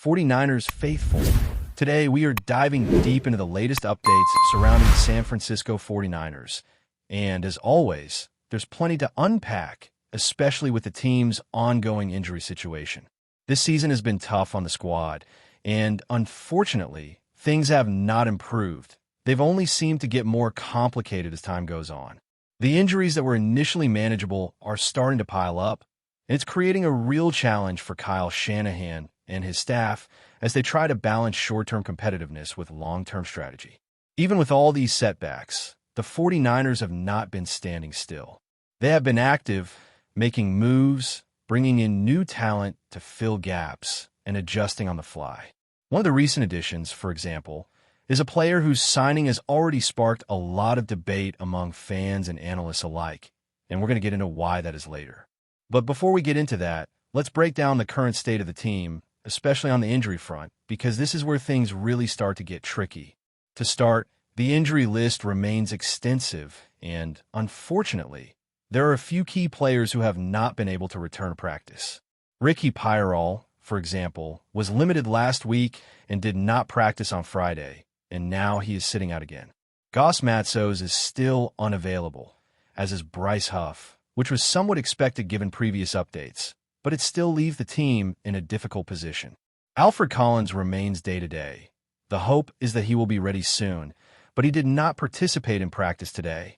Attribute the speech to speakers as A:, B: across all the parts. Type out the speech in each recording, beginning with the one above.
A: 49ers faithful. Today, we are diving deep into the latest updates surrounding the San Francisco 49ers. And as always, there's plenty to unpack, especially with the team's ongoing injury situation. This season has been tough on the squad, and unfortunately, things have not improved. They've only seemed to get more complicated as time goes on. The injuries that were initially manageable are starting to pile up, and it's creating a real challenge for Kyle Shanahan and his staff as they try to balance short-term competitiveness with long-term strategy. Even with all these setbacks, the 49ers have not been standing still. They have been active, making moves, bringing in new talent to fill gaps, and adjusting on the fly. One of the recent additions, for example, is a player whose signing has already sparked a lot of debate among fans and analysts alike, and we're going to get into why that is later. But before we get into that, let's break down the current state of the team, especially on the injury front, because this is where things really start to get tricky. To start, the injury list remains extensive, and unfortunately, there are a few key players who have not been able to return to practice. Ricky Pyrol, for example, was limited last week and did not practice on Friday, and now he is sitting out again. Goss Matzos is still unavailable, as is Bryce Huff, which was somewhat expected given previous updates, but it still leaves the team in a difficult position. Alfred Collins remains day-to-day. The hope is that he will be ready soon, but he did not participate in practice today.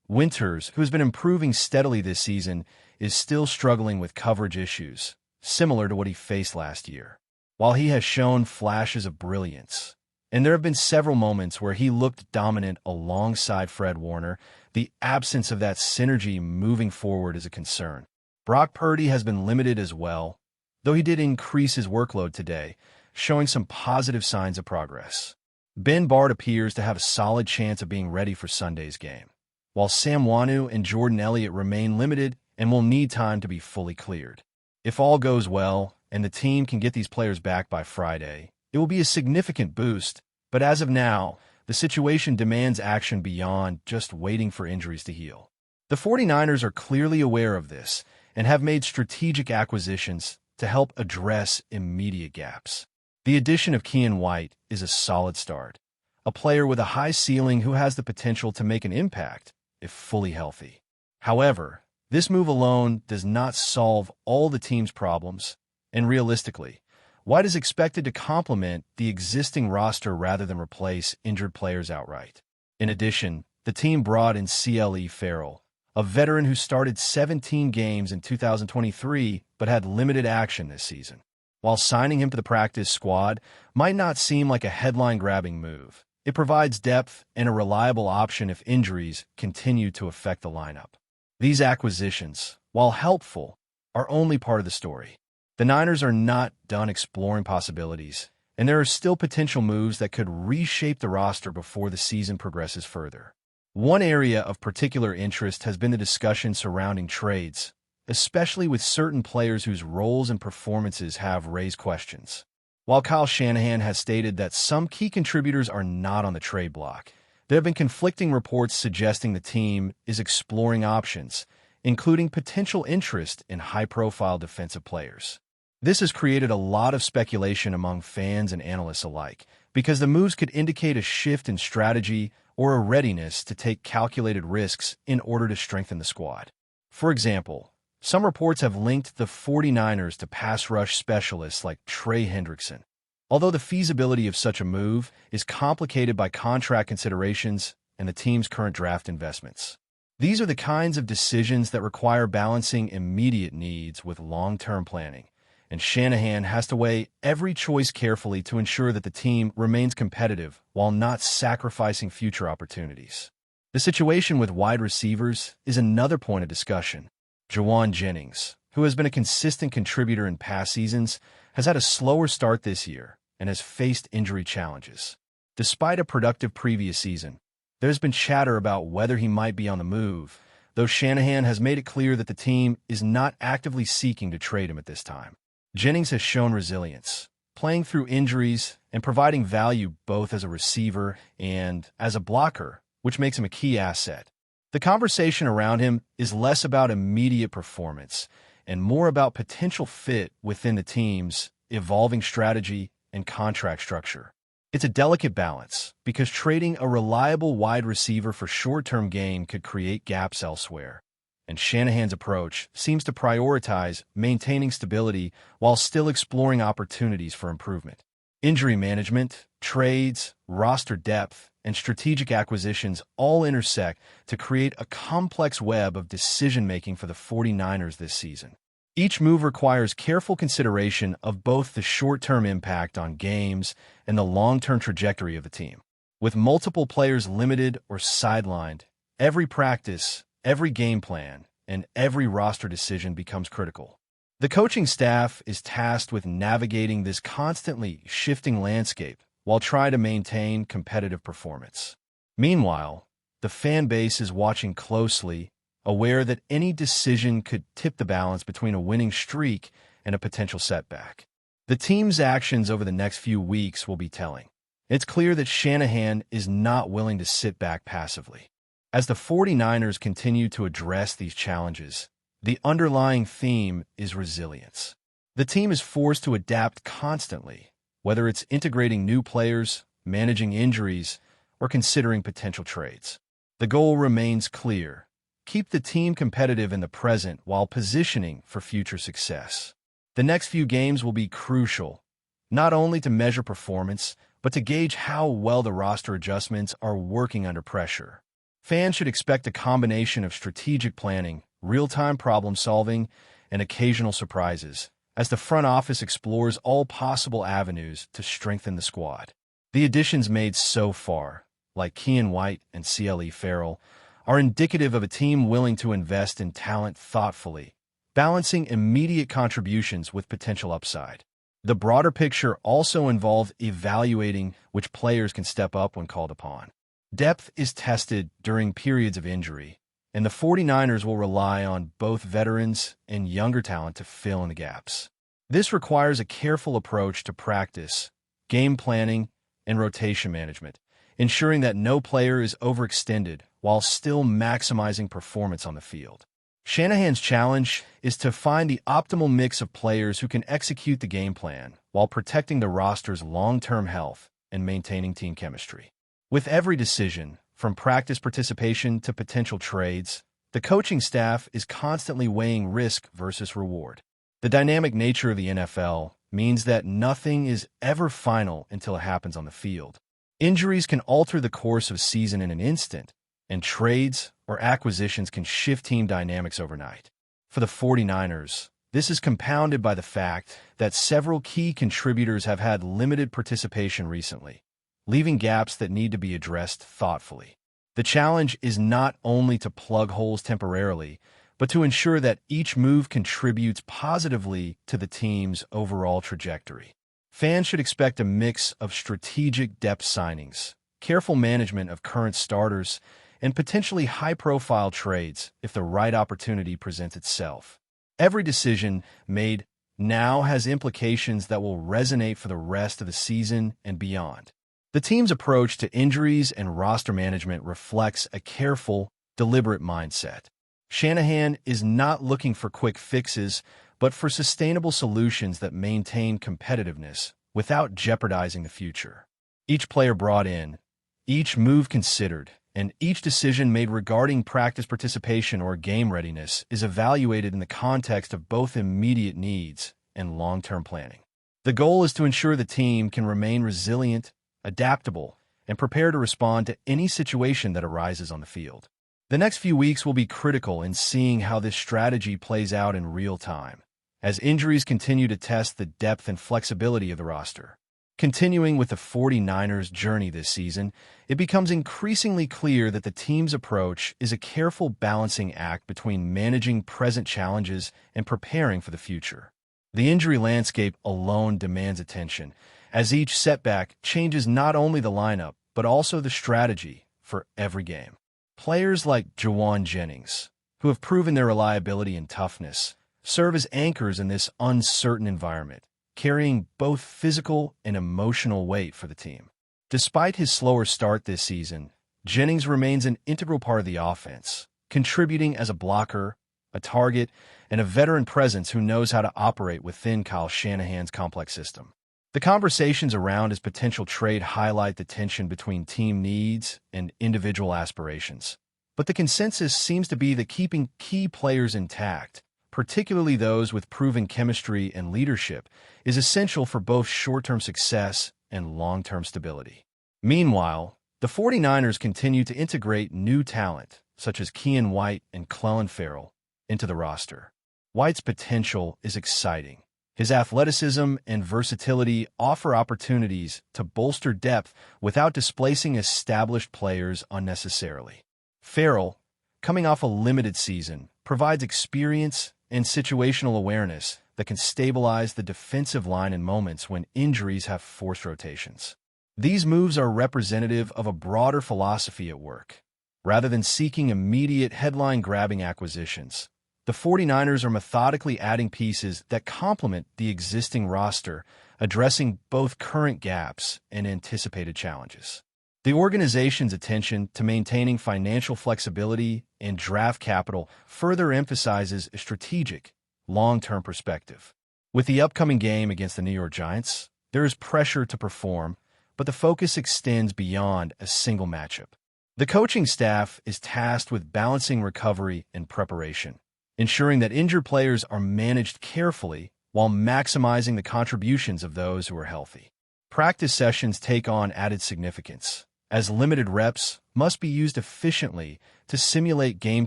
A: Winters, who has been improving steadily this season, is still struggling with coverage issues, similar to what he faced last year. While he has shown flashes of brilliance, and there have been several moments where he looked dominant alongside Fred Warner, the absence of that synergy moving forward is a concern. Brock Purdy has been limited as well, though he did increase his workload today, showing some positive signs of progress. Ben Bard appears to have a solid chance of being ready for Sunday's game, while Sam Wanu and Jordan Elliott remain limited and will need time to be fully cleared. If all goes well and the team can get these players back by Friday, it will be a significant boost, but as of now, the situation demands action beyond just waiting for injuries to heal. The 49ers are clearly aware of this and have made strategic acquisitions to help address immediate gaps. The addition of Keion White is a solid start, a player with a high ceiling who has the potential to make an impact if fully healthy. However, this move alone does not solve all the team's problems, and realistically, White is expected to complement the existing roster rather than replace injured players outright. In addition, the team brought in CLE Farrell, a veteran who started 17 games in 2023 but had limited action this season. While signing him to the practice squad might not seem like a headline-grabbing move, it provides depth and a reliable option if injuries continue to affect the lineup. These acquisitions, while helpful, are only part of the story. The Niners are not done exploring possibilities, and there are still potential moves that could reshape the roster before the season progresses further. One area of particular interest has been the discussion surrounding trades, especially with certain players whose roles and performances have raised questions. While Kyle Shanahan has stated that some key contributors are not on the trade block, there have been conflicting reports suggesting the team is exploring options, including potential interest in high-profile defensive players. This has created a lot of speculation among fans and analysts alike, because the moves could indicate a shift in strategy or a readiness to take calculated risks in order to strengthen the squad. For example, some reports have linked the 49ers to pass rush specialists like Trey Hendrickson, although the feasibility of such a move is complicated by contract considerations and the team's current draft investments. These are the kinds of decisions that require balancing immediate needs with long-term planning, and Shanahan has to weigh every choice carefully to ensure that the team remains competitive while not sacrificing future opportunities. The situation with wide receivers is another point of discussion. Jauan Jennings, who has been a consistent contributor in past seasons, has had a slower start this year and has faced injury challenges. Despite a productive previous season, there's been chatter about whether he might be on the move, though Shanahan has made it clear that the team is not actively seeking to trade him at this time. Jennings has shown resilience, playing through injuries and providing value both as a receiver and as a blocker, which makes him a key asset. The conversation around him is less about immediate performance and more about potential fit within the team's evolving strategy, and contract structure. It's a delicate balance, because trading a reliable wide receiver for short-term gain could create gaps elsewhere. And Shanahan's approach seems to prioritize maintaining stability while still exploring opportunities for improvement. Injury management, trades, roster depth, and strategic acquisitions all intersect to create a complex web of decision-making for the 49ers this season. Each move requires careful consideration of both the short-term impact on games and the long-term trajectory of the team. With multiple players limited or sidelined, every practice, every game plan, and every roster decision becomes critical. The coaching staff is tasked with navigating this constantly shifting landscape while trying to maintain competitive performance. Meanwhile, the fan base is watching closely, aware that any decision could tip the balance between a winning streak and a potential setback. The team's actions over the next few weeks will be telling. It's clear that Shanahan is not willing to sit back passively. As the 49ers continue to address these challenges, the underlying theme is resilience. The team is forced to adapt constantly, whether it's integrating new players, managing injuries, or considering potential trades. The goal remains clear: keep the team competitive in the present while positioning for future success. The next few games will be crucial, not only to measure performance, but to gauge how well the roster adjustments are working under pressure. Fans should expect a combination of strategic planning, real-time problem-solving, and occasional surprises, as the front office explores all possible avenues to strengthen the squad. The additions made so far, like Keion White and CLE Farrell, are indicative of a team willing to invest in talent thoughtfully, balancing immediate contributions with potential upside. The broader picture also involves evaluating which players can step up when called upon. Depth is tested during periods of injury, and the 49ers will rely on both veterans and younger talent to fill in the gaps. This requires a careful approach to practice, game planning, and rotation management, ensuring that no player is overextended while still maximizing performance on the field. Shanahan's challenge is to find the optimal mix of players who can execute the game plan while protecting the roster's long-term health and maintaining team chemistry. With every decision, from practice participation to potential trades, the coaching staff is constantly weighing risk versus reward. The dynamic nature of the NFL means that nothing is ever final until it happens on the field. Injuries can alter the course of a season in an instant, and trades or acquisitions can shift team dynamics overnight. For the 49ers, this is compounded by the fact that several key contributors have had limited participation recently, leaving gaps that need to be addressed thoughtfully. The challenge is not only to plug holes temporarily, but to ensure that each move contributes positively to the team's overall trajectory. Fans should expect a mix of strategic depth signings, careful management of current starters, and potentially high-profile trades if the right opportunity presents itself. Every decision made now has implications that will resonate for the rest of the season and beyond. The team's approach to injuries and roster management reflects a careful, deliberate mindset. Shanahan is not looking for quick fixes, but for sustainable solutions that maintain competitiveness without jeopardizing the future. Each player brought in, each move considered, and each decision made regarding practice participation or game readiness is evaluated in the context of both immediate needs and long-term planning. The goal is to ensure the team can remain resilient, adaptable, and prepared to respond to any situation that arises on the field. The next few weeks will be critical in seeing how this strategy plays out in real time, as injuries continue to test the depth and flexibility of the roster. Continuing with the 49ers' journey this season, it becomes increasingly clear that the team's approach is a careful balancing act between managing present challenges and preparing for the future. The injury landscape alone demands attention, as each setback changes not only the lineup, but also the strategy for every game. Players like Jauan Jennings, who have proven their reliability and toughness, serve as anchors in this uncertain environment, carrying both physical and emotional weight for the team. Despite his slower start this season, Jennings remains an integral part of the offense, contributing as a blocker, a target, and a veteran presence who knows how to operate within Kyle Shanahan's complex system. The conversations around his potential trade highlight the tension between team needs and individual aspirations. But the consensus seems to be that keeping key players intact, particularly those with proven chemistry and leadership, is essential for both short-term success and long-term stability. Meanwhile, the 49ers continue to integrate new talent, such as Keenan White and Clelin Ferrell, into the roster. White's potential is exciting. His athleticism and versatility offer opportunities to bolster depth without displacing established players unnecessarily. Ferrell, coming off a limited season, provides experience and situational awareness that can stabilize the defensive line in moments when injuries have forced rotations. These moves are representative of a broader philosophy at work. Rather than seeking immediate headline-grabbing acquisitions, the 49ers are methodically adding pieces that complement the existing roster, addressing both current gaps and anticipated challenges. The organization's attention to maintaining financial flexibility and draft capital further emphasizes a strategic, long-term perspective. With the upcoming game against the New York Giants, there is pressure to perform, but the focus extends beyond a single matchup. The coaching staff is tasked with balancing recovery and preparation, ensuring that injured players are managed carefully while maximizing the contributions of those who are healthy. Practice sessions take on added significance, as limited reps must be used efficiently to simulate game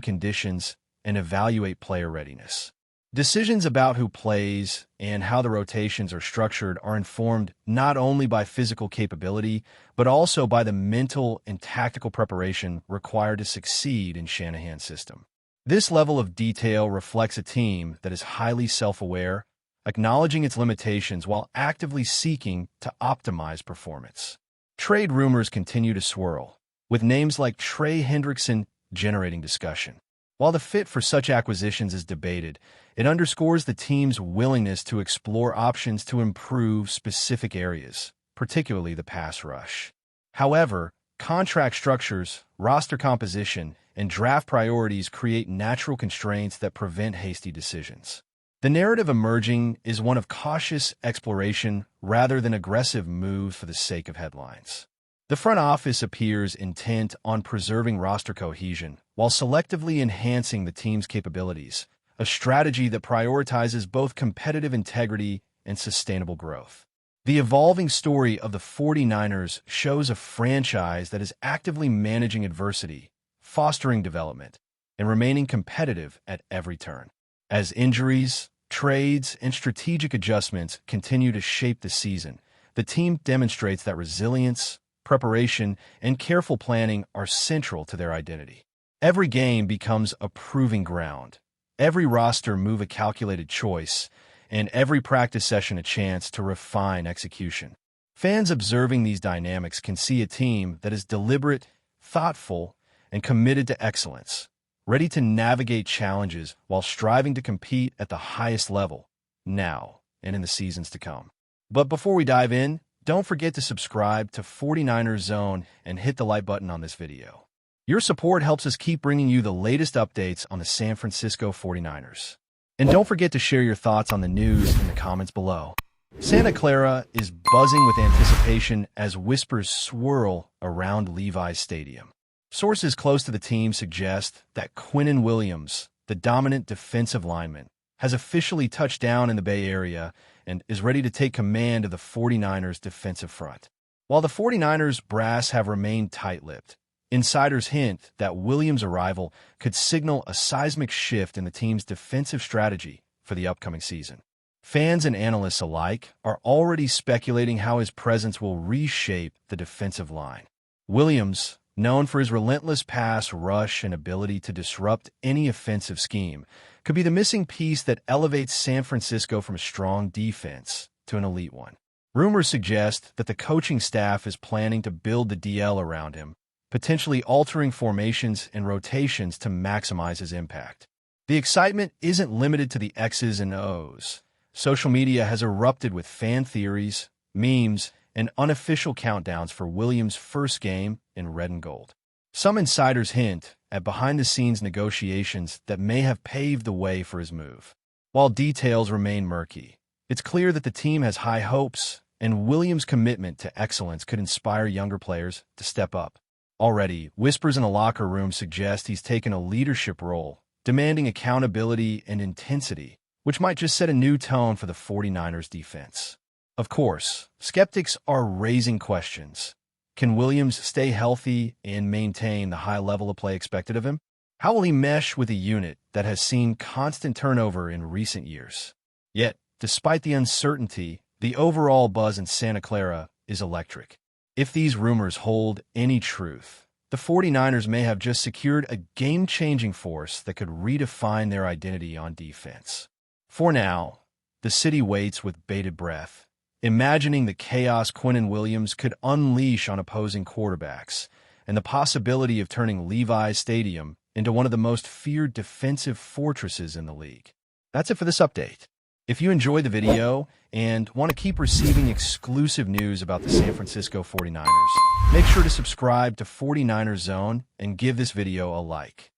A: conditions and evaluate player readiness. Decisions about who plays and how the rotations are structured are informed not only by physical capability, but also by the mental and tactical preparation required to succeed in Shanahan's system. This level of detail reflects a team that is highly self-aware, acknowledging its limitations while actively seeking to optimize performance. Trade rumors continue to swirl, with names like Trey Hendrickson generating discussion. While the fit for such acquisitions is debated, it underscores the team's willingness to explore options to improve specific areas, particularly the pass rush. However, contract structures, roster composition, and draft priorities create natural constraints that prevent hasty decisions. The narrative emerging is one of cautious exploration rather than aggressive moves for the sake of headlines. The front office appears intent on preserving roster cohesion while selectively enhancing the team's capabilities, a strategy that prioritizes both competitive integrity and sustainable growth. The evolving story of the 49ers shows a franchise that is actively managing adversity, fostering development, and remaining competitive at every turn. As injuries, trades, and strategic adjustments continue to shape the season, the team demonstrates that resilience, preparation, and careful planning are central to their identity. Every game becomes a proving ground, every roster move a calculated choice, and every practice session a chance to refine execution. Fans observing these dynamics can see a team that is deliberate, thoughtful, and committed to excellence, ready to navigate challenges while striving to compete at the highest level, now and in the seasons to come. But before we dive in, don't forget to subscribe to 49ers Zone and hit the like button on this video. Your support helps us keep bringing you the latest updates on the San Francisco 49ers. And don't forget to share your thoughts on the news in the comments below. Santa Clara is buzzing with anticipation as whispers swirl around Levi's Stadium. Sources close to the team suggest that Quinnen Williams, the dominant defensive lineman, has officially touched down in the Bay Area and is ready to take command of the 49ers defensive front. While the 49ers brass have remained tight-lipped, insiders hint that Williams' arrival could signal a seismic shift in the team's defensive strategy for the upcoming season. Fans and analysts alike are already speculating how his presence will reshape the defensive line. Williams, known for his relentless pass rush and ability to disrupt any offensive scheme, could be the missing piece that elevates San Francisco from a strong defense to an elite one. Rumors suggest that the coaching staff is planning to build the DL around him, potentially altering formations and rotations to maximize his impact. The excitement isn't limited to the X's and O's. Social media has erupted with fan theories, memes, and unofficial countdowns for Williams' first game in red and gold. Some insiders hint at behind-the-scenes negotiations that may have paved the way for his move. While details remain murky, it's clear that the team has high hopes, and Williams' commitment to excellence could inspire younger players to step up. Already, whispers in the locker room suggest he's taken a leadership role, demanding accountability and intensity, which might just set a new tone for the 49ers defense. Of course, skeptics are raising questions. Can Williams stay healthy and maintain the high level of play expected of him? How will he mesh with a unit that has seen constant turnover in recent years? Yet, despite the uncertainty, the overall buzz in Santa Clara is electric. If these rumors hold any truth, the 49ers may have just secured a game-changing force that could redefine their identity on defense. For now, the city waits with bated breath, imagining the chaos Quinnen Williams could unleash on opposing quarterbacks and the possibility of turning Levi's Stadium into one of the most feared defensive fortresses in the league. That's it for this update. If you enjoyed the video and want to keep receiving exclusive news about the San Francisco 49ers, make sure to subscribe to 49ers Zone and give this video a like.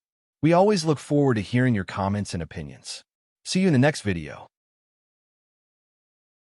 A: We always look forward to hearing your comments and opinions. See you in the next video.